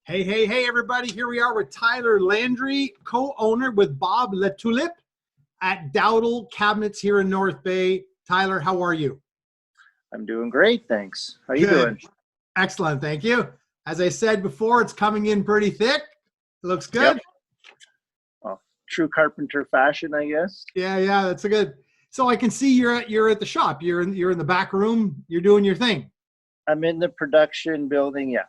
Hey, hey, hey, everybody. Here we are with Tyler Landry, co-owner with Bob LeTulip at Dowdal Cabinets here in North Bay. Tyler, how are you? I'm doing great, thanks. How you Good. doing? Excellent. Thank you. As I said before, it's coming in pretty thick. It looks Yep. good. Well, true carpenter fashion, I guess. Yeah, that's a good. So I can see you're at the shop. You're in the back room. You're doing your thing. I'm in the production building. Yeah.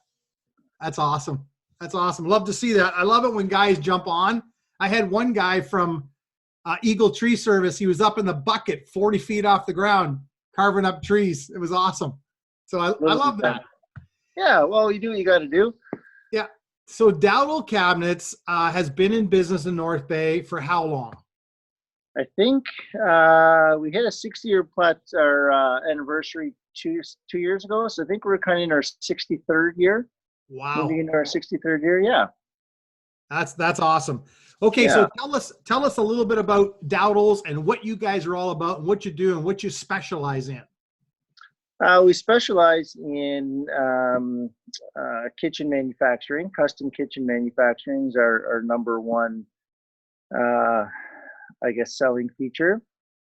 That's awesome. That's awesome. Love to see that. I love it when guys jump on. I had one guy from Eagle Tree Service. He was up in the bucket 40 feet off the ground carving up trees. It was awesome. So I love that. Yeah. Well, you do what you got to do. Yeah. So Dowdal Cabinets has been in business in North Bay for how long? I think we hit a 60-year anniversary two years ago. So I think we're kind of in our 63rd year. Wow. Moving into our 63rd year. Yeah. That's awesome. Okay, Yeah. so tell us a little bit about Dowdals and what you guys are all about and what you do and what you specialize in. We specialize in kitchen manufacturing. Custom kitchen manufacturing is our number one, I guess, selling feature.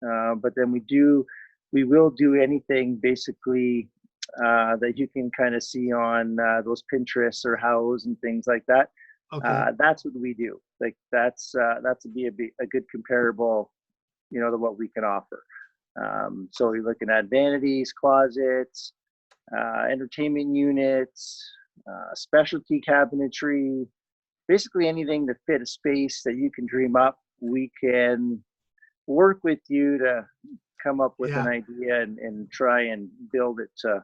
But then we will do anything basically that you can kind of see on those Pinterests or Hows and things like that. Okay. That's what we do. Like that's to be a good comparable, to what we can offer. So you're looking at vanities, closets, entertainment units, specialty cabinetry, basically anything to fit a space that you can dream up. We can work with you to come up with an idea and try and build it to,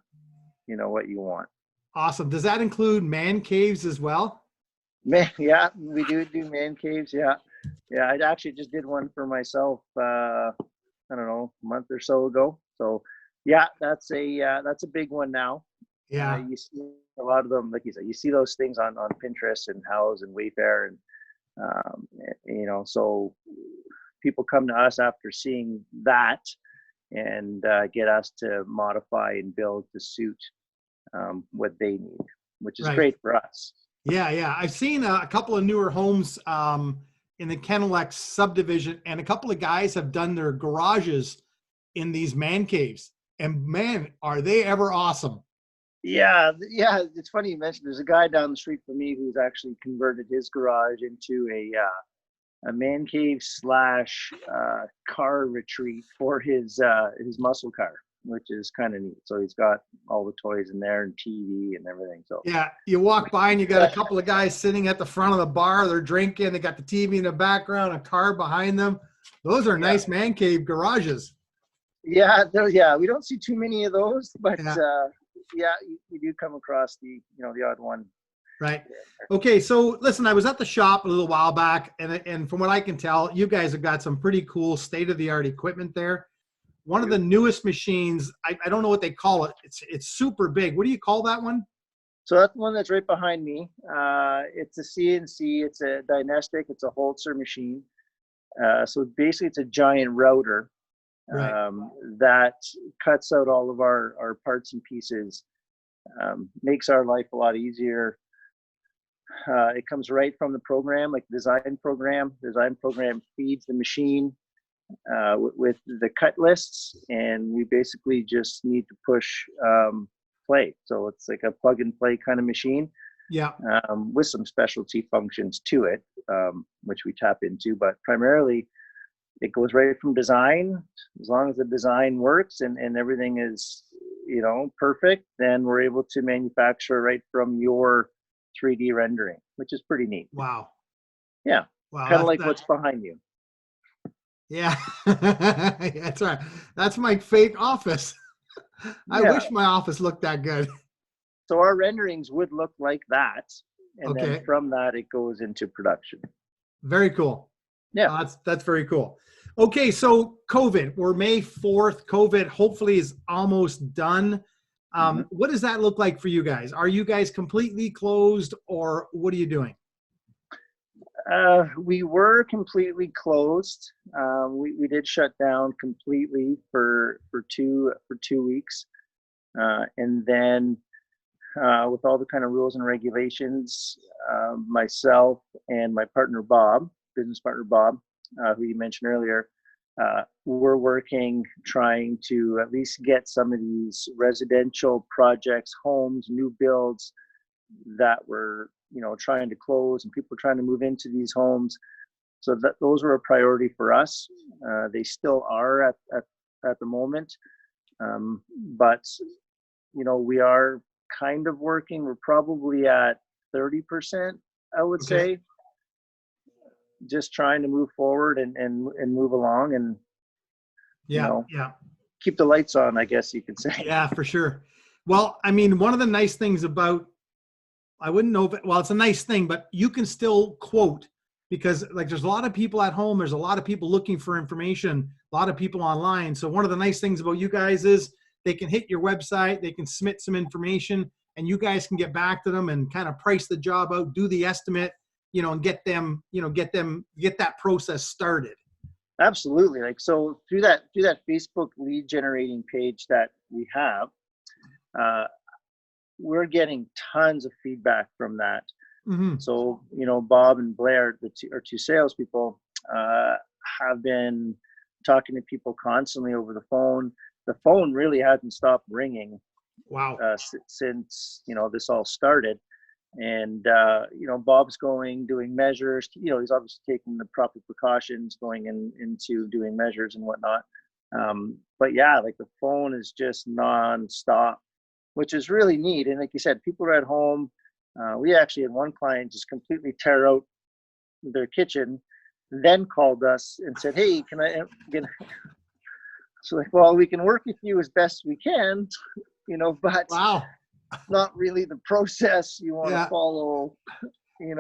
what you want. Awesome. Does that include man caves as well? Man, yeah, we do man caves. Yeah. I actually just did one for myself. I don't know, a month or so ago. So yeah, that's a big one now. Yeah. You see a lot of them, like you said, you see those things on Pinterest and Hows and Wayfair, and so people come to us after seeing that and get us to modify and build to suit what they need, which is great for us. Yeah. I've seen a couple of newer homes in the Kennelec's subdivision, and a couple of guys have done their garages in these man caves. And man, are they ever awesome. Yeah. It's funny you mentioned there's a guy down the street from me who's actually converted his garage into a man cave / car retreat for his muscle car, which is kind of neat. So he's got all the toys in there and TV and everything. So yeah, you walk by and you got a couple of guys sitting at the front of the bar. They're drinking. They got the TV in the background, a car behind them. Those are nice man cave garages. Yeah, we don't see too many of those, but you do come across the odd one. Right. Okay. So listen, I was at the shop a little while back, and from what I can tell, you guys have got some pretty cool state-of-the-art equipment there. One of the newest machines, I don't know what they call it. It's super big. What do you call that one? So that's the one that's right behind me. It's a CNC. It's a Dynastic. It's a Holzer machine. So basically, it's a giant router that cuts out all of our parts and pieces. Makes our life a lot easier. It comes right from the program, like the design program. The design program feeds the machine with the cut lists, and we basically just need to push play. So it's like a plug and play kind of machine. Yeah. With some specialty functions to it, which we tap into, but primarily it goes right from design. As long as the design works and everything is, perfect, then we're able to manufacture right from your 3D rendering, which is pretty neat. Wow. Yeah. Wow. Kind of like what's behind you. Yeah. That's right. That's my fake office. I wish my office looked that good. So our renderings would look like that. And Okay. then from that, it goes into production. Very cool. Yeah. That's very cool. Okay. So COVID, we're May 4th. COVID hopefully is almost done. What does that look like for you guys? Are you guys completely closed, or what are you doing? We were completely closed. We did shut down completely for 2 weeks. And then with all the kind of rules and regulations, myself and my partner Bob, business partner Bob, who you mentioned earlier, we're working trying to at least get some of these residential projects, homes, new builds that were, trying to close and people trying to move into these homes. So that those were a priority for us. They still are at the moment. But, we are kind of working. We're probably at 30%, I would say, just trying to move forward and move along and, keep the lights on, I guess you could say. Yeah, for sure. Well, I mean, one of the nice things about, I wouldn't know if it's a nice thing, but you can still quote, because like there's a lot of people at home. There's a lot of people looking for information, a lot of people online. So one of the nice things about you guys is they can hit your website, they can submit some information, and you guys can get back to them and kind of price the job out, do the estimate, and get that process started. Absolutely. Like, so through that Facebook lead generating page that we have, we're getting tons of feedback from that. Mm-hmm. So, Bob and Blair, our two salespeople, have been talking to people constantly over the phone. The phone really hasn't stopped ringing. Wow. Since, this all started. And, Bob's doing measures, he's obviously taking the proper precautions going into doing measures and whatnot. But yeah, like the phone is just nonstop, which is really neat. And like you said, people are at home. We actually had one client just completely tear out their kitchen, then called us and said, "Hey, can I get?" So like, well, we can work with you as best we can, but wow, not really the process you want to follow, He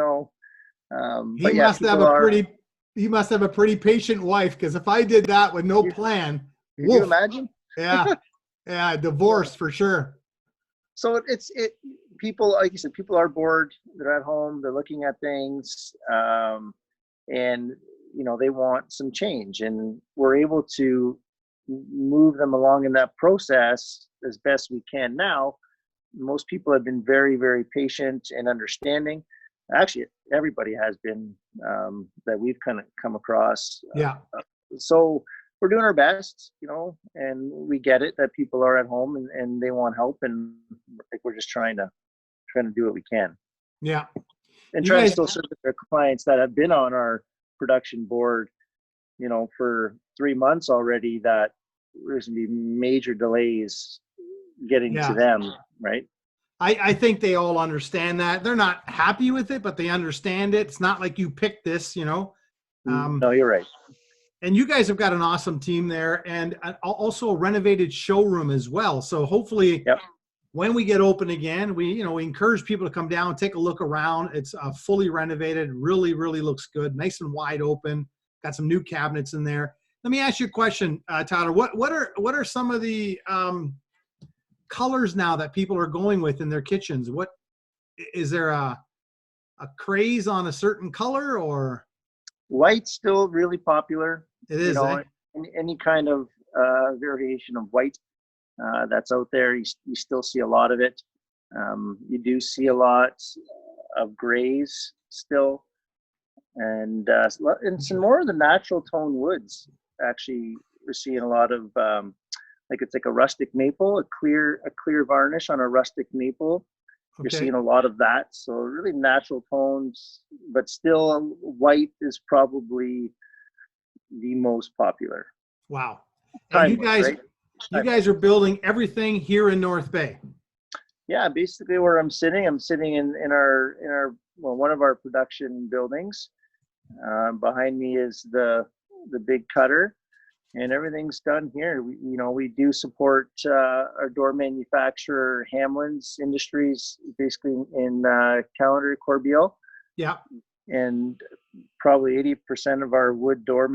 must have a pretty patient wife, because if I did that with no plan, can you imagine? Yeah, divorce for sure. So people, like you said, people are bored. They're at home. They're looking at things, and they want some change. And we're able to move them along in that process as best we can. Now, most people have been very, very patient and understanding. Actually, everybody has been that we've kind of come across. So we're doing our best, and we get it that people are at home and they want help, and like we're just trying to do what we can. Yeah. And trying to still serve their clients that have been on our production board, for 3 months already, that there's gonna be major delays getting to them, right? I think they all understand that. They're not happy with it, but they understand it. It's not like you picked this, No, you're right. And you guys have got an awesome team there, and also a renovated showroom as well. So hopefully when we get open again, we encourage people to come down, take a look around. It's fully renovated, really, really looks good, nice and wide open. Got some new cabinets in there. Let me ask you a question, Tyler. What are some of the colors now that people are going with in their kitchens? What is there a craze on a certain color, or? White's still really popular. It is, any kind of variation of white that's out there, you still see a lot of it. You do see a lot of grays still, and some more of the natural tone woods. Actually, we're seeing a lot of it's like a rustic maple, a clear varnish on a rustic maple. You're seeing a lot of that. So really natural tones, but still white is probably the most popular. Wow. And you guys are building everything here in North Bay. Yeah, basically where I'm sitting in our one of our production buildings. Behind me is the big cutter, and everything's done here. We do support our door manufacturer Hamlin's Industries, basically in Callander, Corbeil. Yeah. And probably 80% of our wood door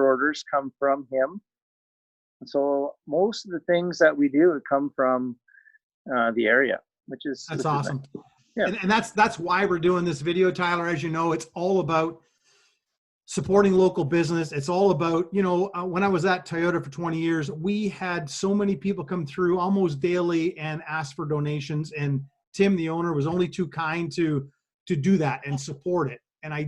orders come from him. So most of the things that we do come from the area, which is awesome. Nice. Yeah. And that's why we're doing this video, Tyler. As you know, it's all about supporting local business. It's all about, when I was at Toyota for 20 years, we had so many people come through almost daily and ask for donations. And Tim, the owner, was only too kind to do that and support it. And I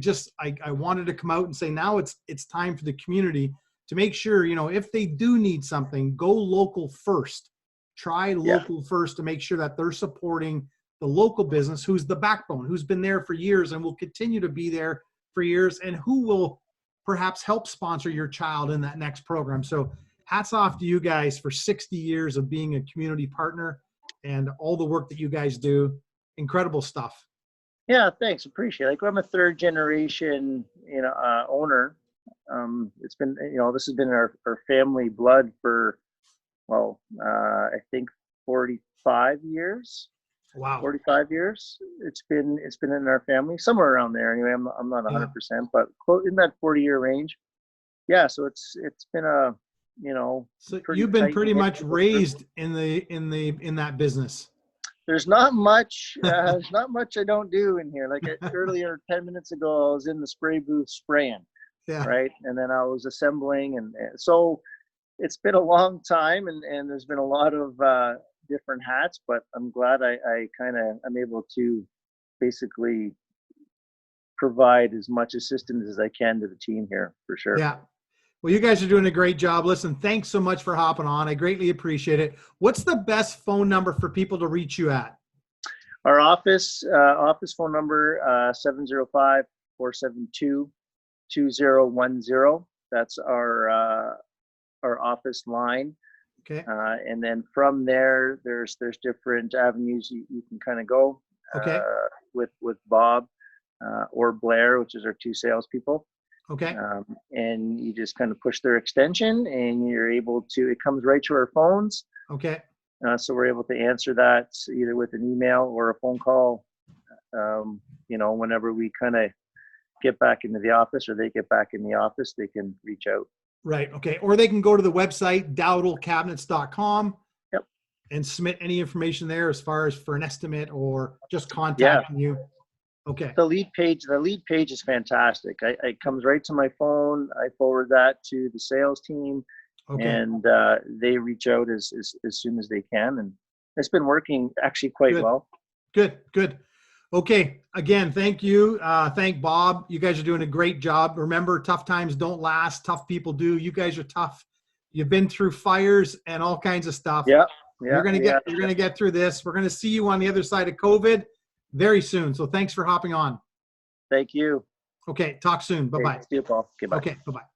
wanted to come out and say, now it's time for the community to make sure, if they do need something, go local first. Try local first to make sure that they're supporting the local business, who's the backbone, who's been there for years and will continue to be there for years, and who will perhaps help sponsor your child in that next program. So hats off to you guys for 60 years of being a community partner and all the work that you guys do. Incredible stuff. Yeah, thanks. Appreciate it. Like, I'm a third generation, owner. It's been, this has been our family blood for, I think 45 years. Wow. 45 years. It's been in our family, somewhere around there. Anyway, I'm not 100%, but in that 40-year range. Yeah. So it's been a, So you've been pretty much raised in that business. There's not much I don't do in here. Like earlier, 10 minutes ago, I was in the spray booth spraying. Yeah. Right. And then I was assembling. And so it's been a long time, and there's been a lot of different hats, but I'm glad I'm able to basically provide as much assistance as I can to the team here, for sure. Yeah. Well, you guys are doing a great job. Listen, thanks so much for hopping on. I greatly appreciate it. What's the best phone number for people to reach you at? Our office phone number, 705-472-2010. That's our office line. Okay. And then from there, there's different avenues you can kind of go. Okay. With Bob or Blair, which is our two salespeople. Okay. And you just kind of push their extension, and you're able to. It comes right to our phones. Okay. So we're able to answer that either with an email or a phone call. Whenever we kind of get back into the office, or they get back in the office, they can reach out. Right. Okay. Or they can go to the website, dowdalcabinets.com. Yep. And submit any information there as far as for an estimate or just contacting you. Okay. The lead page is fantastic. It comes right to my phone. I forward that to the sales team. Okay. And they reach out as soon as they can. And it's been working actually quite well. Good. Okay. Again, thank you. Thank Bob. You guys are doing a great job. Remember, tough times don't last. Tough people do. You guys are tough. You've been through fires and all kinds of stuff. Yeah. You're going to get through this. We're going to see you on the other side of COVID very soon. So thanks for hopping on. Thank you. Okay. Talk soon. Bye-bye. See you, Paul. Okay, bye. Okay. Bye-bye.